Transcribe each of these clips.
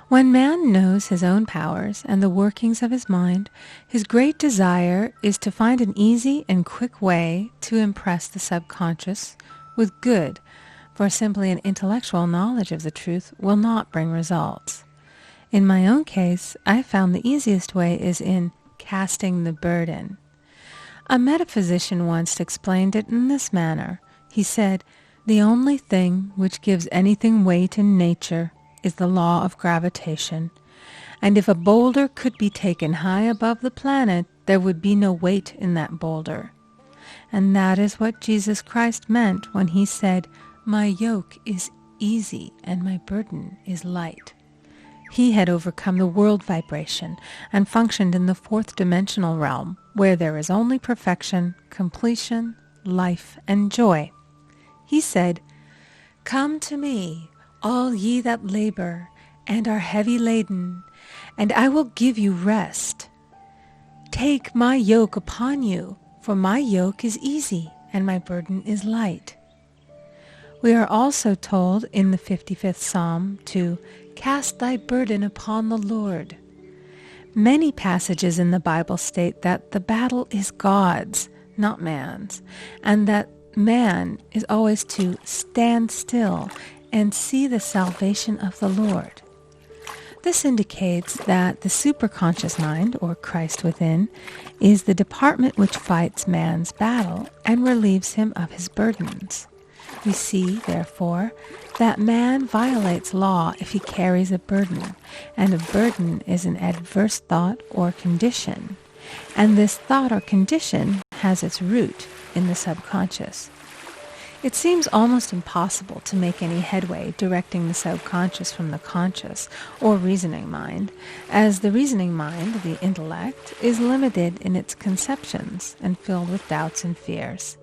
When man knows his own powers and the workings of his mind, his great desire is to find an easy and quick way to impress the subconscious with good, for simply an intellectual knowledge of the truth will not bring results. In my own case, I have found the easiest way is in casting the burden. A metaphysician once explained it in this manner. He said, "The only thing which gives anything weight in nature is the law of gravitation, and if a boulder could be taken high above the planet, there would be no weight in that boulder." And that is what Jesus Christ meant when he said, "My yoke is easy and my burden is light." He had overcome the world vibration and functioned in the fourth dimensional realm, where there is only perfection, completion, life, and joy. He said, "Come to me, all ye that labor and are heavy laden, and I will give you rest. Take my yoke upon you, for my yoke is easy and my burden is light." We are also told in the 55th Psalm to cast thy burden upon the Lord. Many passages in the Bible state that the battle is God's, not man's, and that man is always to stand still and see the salvation of the Lord. This indicates that the superconscious mind, or Christ within, is the department which fights man's battle and relieves him of his burdens. We see, therefore, that man violates law if he carries a burden, and a burden is an adverse thought or condition, and this thought or condition has its root in the subconscious. It seems almost impossible to make any headway directing the subconscious from the conscious or reasoning mind, as the reasoning mind, the intellect, is limited in its conceptions and filled with doubts and fears.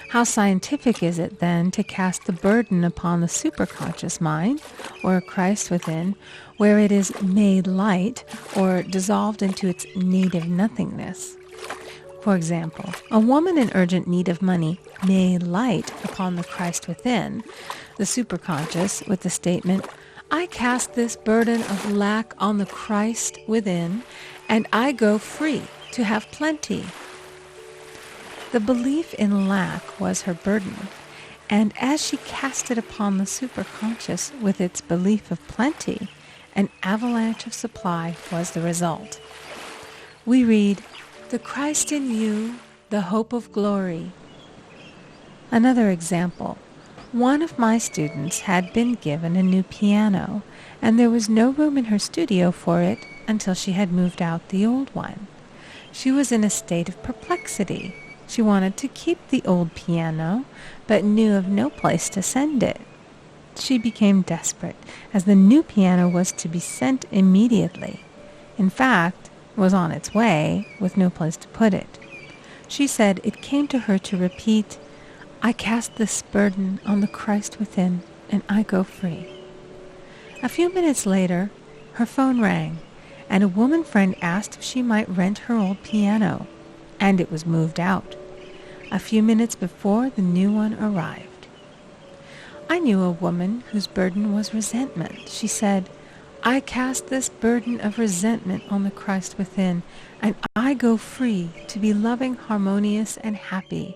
How scientific is it, then, to cast the burden upon the superconscious mind, or Christ within, where it is made light or dissolved into its native nothingness? For example, a woman in urgent need of money may light upon the Christ within, the superconscious, with the statement, "I cast this burden of lack on the Christ within, and I go free to have plenty." The belief in lack was her burden, and as she cast it upon the superconscious with its belief of plenty, an avalanche of supply was the result. We read, "The Christ in you, the hope of glory." Another example. One of my students had been given a new piano, and there was no room in her studio for it until she had moved out the old one. She was in a state of perplexity. She wanted to keep the old piano, but knew of no place to send it. She became desperate, as the new piano was to be sent immediately. In fact, it was on its way, with no place to put it. She said it came to her to repeat, "I cast this burden on the Christ within, and I go free." A few minutes later, her phone rang, and a woman friend asked if she might rent her old piano, and it was moved out. A few minutes before, the new one arrived. I knew a woman whose burden was resentment. She said, "I cast this burden of resentment on the Christ within, and I go free to be loving, harmonious, and happy."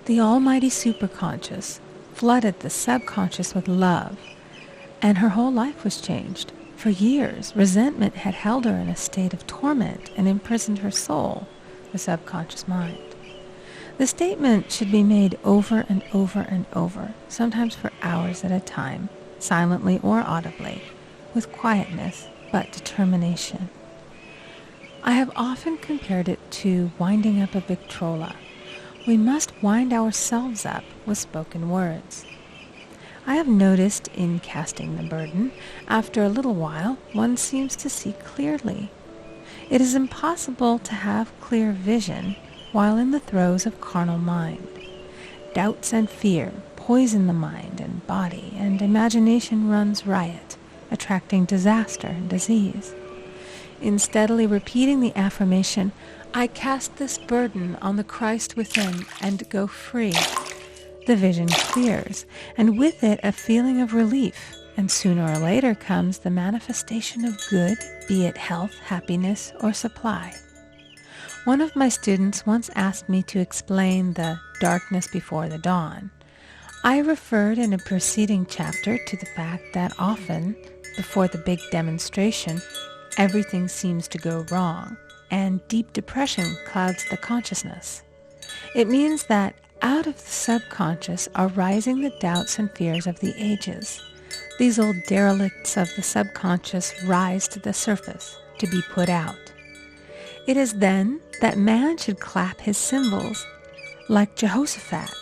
The almighty superconscious flooded the subconscious with love, and her whole life was changed. For years, resentment had held her in a state of torment and imprisoned her soul, the subconscious mind. The statement should be made over and over and over, sometimes for hours at a time, silently or audibly, with quietness but determination. I have often compared it to winding up a Victrola. We must wind ourselves up with spoken words. I have noticed in casting the burden, after a little while, one seems to see clearly. It is impossible to have clear vision while in the throes of carnal mind. Doubts and fear poison the mind and body, and imagination runs riot, attracting disaster and disease. In steadily repeating the affirmation, "I cast this burden on the Christ within and go free," the vision clears, and with it a feeling of relief and sooner or later comes the manifestation of good, be it health, happiness, or supply. One of my students once asked me to explain the darkness before the dawn. I referred in a preceding chapter to the fact that often, before the big demonstration, everything seems to go wrong, and deep depression clouds the consciousness. It means that out of the subconscious are rising the doubts and fears of the ages. These old derelicts of the subconscious rise to the surface to be put out. It is then that man should clap his cymbals, like Jehoshaphat,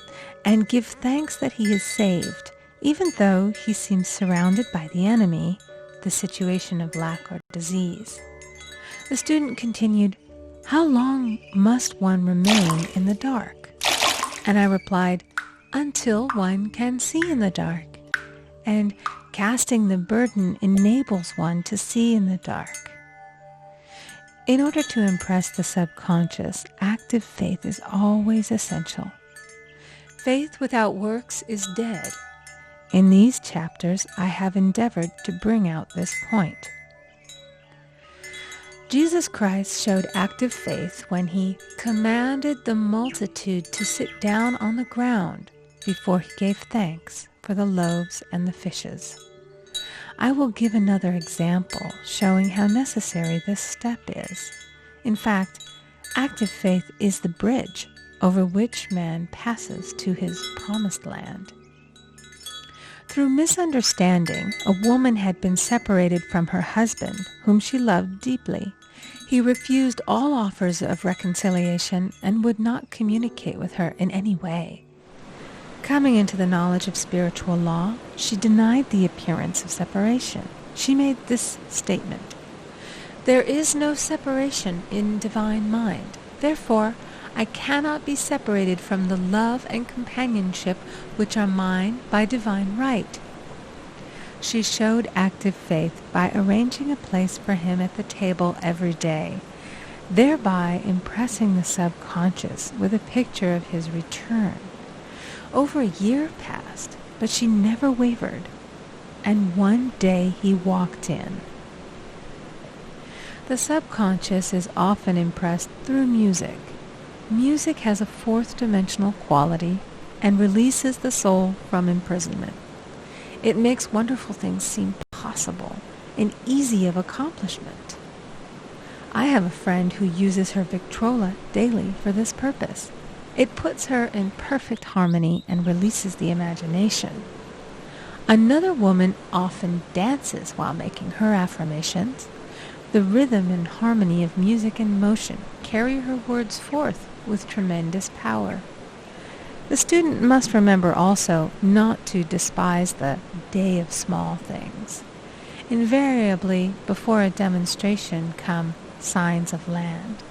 and give thanks that he is saved, even though he seems surrounded by the enemy, the situation of lack or disease. The student continued, "How long must one remain in the dark?" And I replied, "Until one can see in the dark." And casting the burden enables one to see in the dark. In order to impress the subconscious, active faith is always essential. Faith without works is dead. In these chapters, I have endeavored to bring out this point. Jesus Christ showed active faith when he commanded the multitude to sit down on the ground before he gave thanks for the loaves and the fishes. I will give another example showing how necessary this step is. In fact, active faith is the bridge over which man passes to his promised land. Through misunderstanding, a woman had been separated from her husband, whom she loved deeply. He refused all offers of reconciliation and would not communicate with her in any way. Coming into the knowledge of spiritual law, she denied the appearance of separation. She made this statement: "There is no separation in divine mind. Therefore, I cannot be separated from the love and companionship which are mine by divine right." She showed active faith by arranging a place for him at the table every day, thereby impressing the subconscious with a picture of his return. Over a year passed, but she never wavered, and one day he walked in. The subconscious is often impressed through music. Music has a fourth-dimensional quality and releases the soul from imprisonment. It makes wonderful things seem possible and easy of accomplishment. I have a friend who uses her Victrola daily for this purpose. It puts her in perfect harmony and releases the imagination. Another woman often dances while making her affirmations. The rhythm and harmony of music and motion carry her words forth with tremendous power. The student must remember also not to despise the day of small things. Invariably, before a demonstration come signs of land.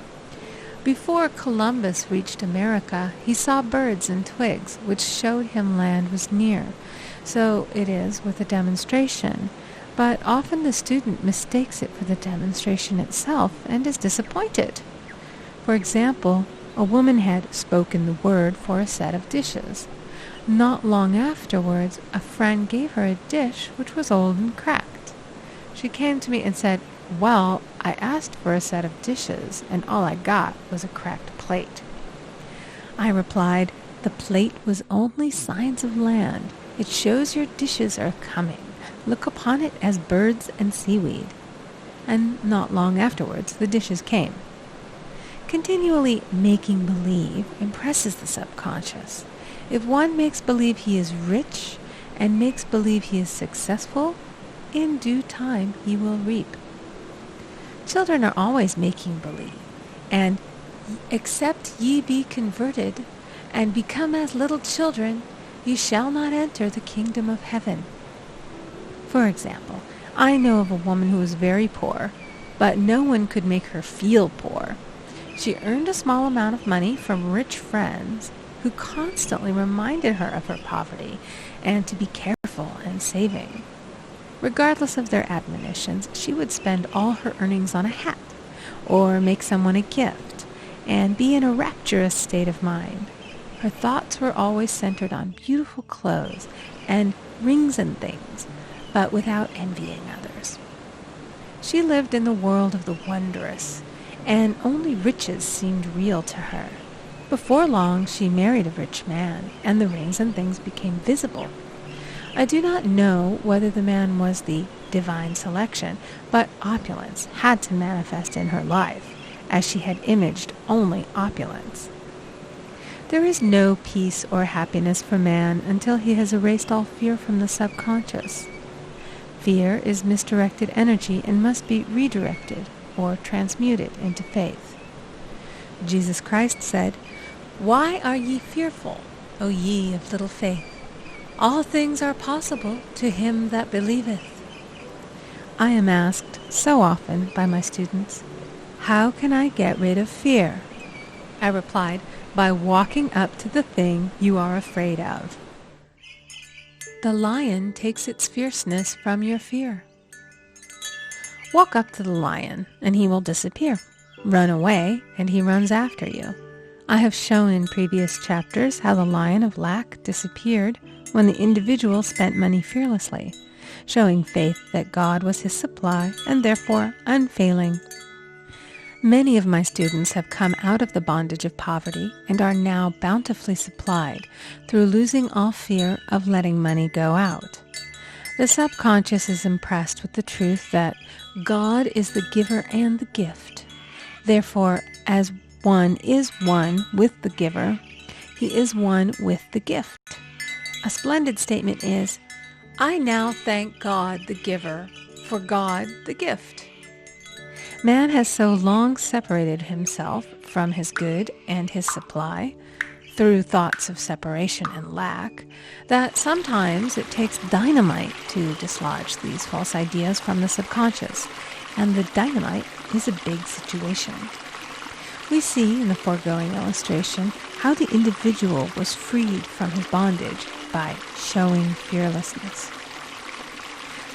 Before Columbus reached America, he saw birds and twigs, which showed him land was near. So it is with a demonstration, but often the student mistakes it for the demonstration itself and is disappointed. For example, a woman had spoken the word for a set of dishes. Not long afterwards, a friend gave her a dish which was old and cracked. She came to me and said, "Well, I asked for a set of dishes, and all I got was a cracked plate." I replied, "The plate was only signs of land. It shows your dishes are coming. Look upon it as birds and seaweed." And not long afterwards, the dishes came. Continually making believe impresses the subconscious. If one makes believe he is rich and makes believe he is successful, in due time he will reap. Children are always making believe, and "Except ye be converted and become as little children, ye shall not enter the kingdom of heaven." For example, I know of a woman who was very poor, but no one could make her feel poor. She earned a small amount of money from rich friends who constantly reminded her of her poverty and to be careful and saving. Regardless of their admonitions, she would spend all her earnings on a hat or make someone a gift and be in a rapturous state of mind. Her thoughts were always centered on beautiful clothes and rings and things, but without envying others. She lived in the world of the wondrous, and only riches seemed real to her. Before long she married a rich man, and the rings and things became visible. I do not know whether the man was the divine selection, but opulence had to manifest in her life, as she had imaged only opulence. There is no peace or happiness for man until he has erased all fear from the subconscious. Fear is misdirected energy and must be redirected or transmuted into faith. Jesus Christ said, "Why are ye fearful, O ye of little faith? All things are possible to him that believeth." I am asked so often by my students, "How can I get rid of fear?" I replied, by walking up to the thing you are afraid of. The lion takes its fierceness from your fear. Walk up to the lion, and he will disappear. Run away, and he runs after you. I have shown in previous chapters how the lion of lack disappeared when the individual spent money fearlessly, showing faith that God was his supply and therefore unfailing. Many of my students have come out of the bondage of poverty and are now bountifully supplied through losing all fear of letting money go out. The subconscious is impressed with the truth that God is the giver and the gift. Therefore, as one is one with the giver, he is one with the gift. A splendid statement is, "I now thank God the giver for God the gift." Man has so long separated himself from his good and his supply, through thoughts of separation and lack, that sometimes it takes dynamite to dislodge these false ideas from the subconscious, and the dynamite is a big situation. We see in the foregoing illustration how the individual was freed from his bondage by showing fearlessness.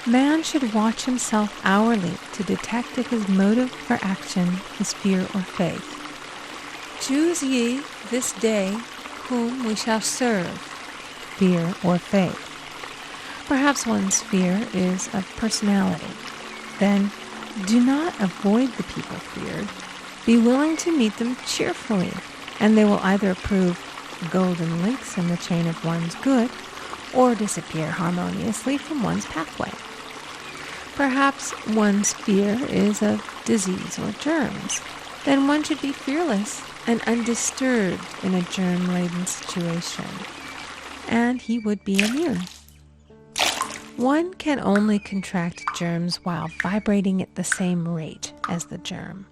Man should watch himself hourly to detect if his motive for action is fear or faith. Choose ye this day whom we shall serve, fear or faith. Perhaps one's fear is of personality. Then do not avoid the people feared. Be willing to meet them cheerfully, and they will either prove golden links in the chain of one's good or disappear harmoniously from one's pathway. Perhaps one's fear is of disease or germs. Then one should be fearless and undisturbed in a germ-laden situation, and he would be immune. One can only contract germs while vibrating at the same rate as the germ,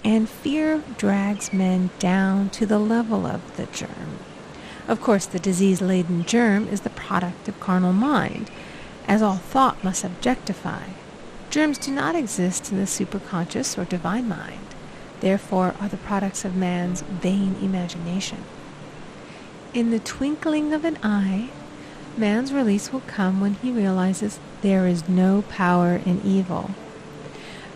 and fear drags men down to the level of the germ. Of course, the disease-laden germ is the product of carnal mind, as all thought must objectify. Germs do not exist in the superconscious or divine mind, therefore are the products of man's vain imagination. In the twinkling of an eye, man's release will come when he realizes there is no power in evil.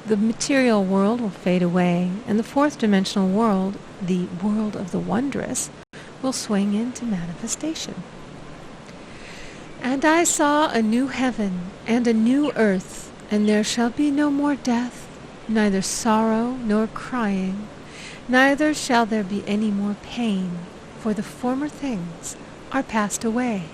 The material world will fade away, and the fourth dimensional world, the world of the wondrous, will swing into manifestation. "And I saw a new heaven and a new earth, and there shall be no more death, neither sorrow nor crying, neither shall there be any more pain, for the former things are passed away."